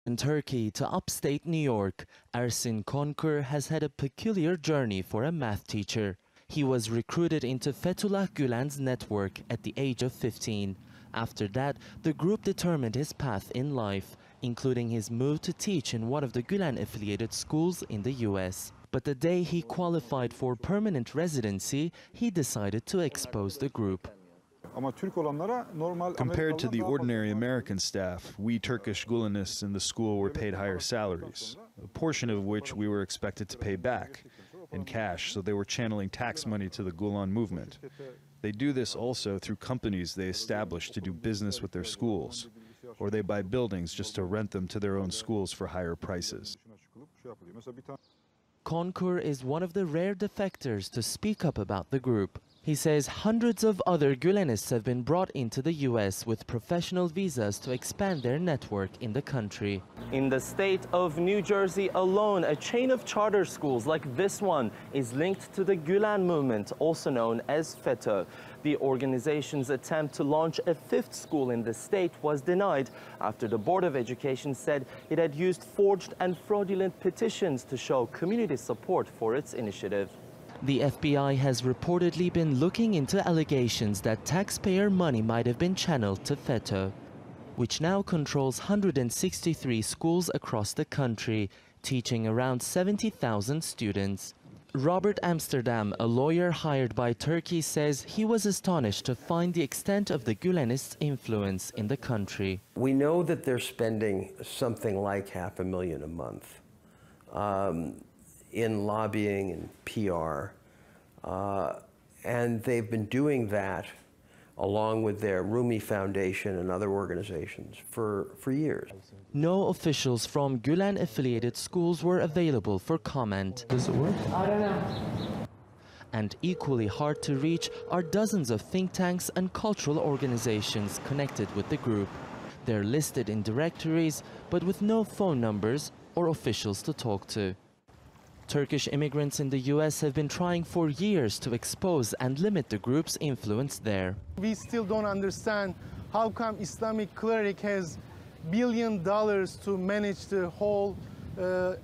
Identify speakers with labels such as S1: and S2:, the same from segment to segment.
S1: In Turkey to upstate New York, Ersin Konkur has had a peculiar journey for a math teacher. He was recruited into Fethullah Gulen's network at the age of 15. After that, the group determined his path in life, including his move to teach in one of the Gulen-affiliated schools in the US. But the day he qualified for permanent residency, he decided to expose the group.
S2: Compared to the ordinary American staff, we Turkish Gulenists in the school were paid higher salaries, a portion of which we were expected to pay back in cash, so they were channeling tax money to the Gulen Movement. They do this also through companies they establish to do business with their schools, or they buy buildings just to rent them to their own schools for higher prices.
S1: Konkur is one of the rare defectors to speak up about the group. He says hundreds of other Gulenists have been brought into the US with professional visas to expand their network in the country. In the state of New Jersey alone, a chain of charter schools like this one is linked to the Gulen Movement, also known as FETO. The organization's attempt to launch a fifth school in the state was denied after the Board of Education said it had used forged and fraudulent petitions to show community support for its initiative. The FBI has reportedly been looking into allegations that taxpayer money might have been channeled to FETO, which now controls 163 schools across the country, teaching around 70,000 students. Robert Amsterdam, a lawyer hired by Turkey, says he was astonished to find the extent of the Gulenists' influence in the country.
S3: We know that they're spending something like $500,000 a month in lobbying and PR, and they've been doing that along with their Rumi Foundation and other organizations for years.
S1: No officials from Gulen-affiliated schools were available for comment.
S4: Does it work?
S5: I don't know.
S1: And equally hard to reach are dozens of think tanks and cultural organizations connected with the group. They're listed in directories, but with no phone numbers or officials to talk to. Turkish immigrants in the US have been trying for years to expose and limit the group's influence there.
S6: We still don't understand how come Islamic cleric has $1 billion to manage the whole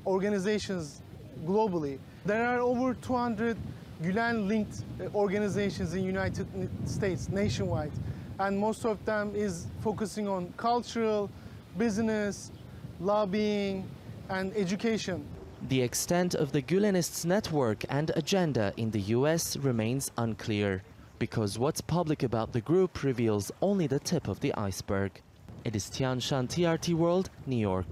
S6: organizations globally. There are over 200 Gulen-linked organizations in the United States nationwide, and most of them is focusing on cultural, business, lobbying, and education.
S1: The extent of the Gulenists' network and agenda in the US remains unclear, because what's public about the group reveals only the tip of the iceberg. It is Tian Shan, TRT World, New York.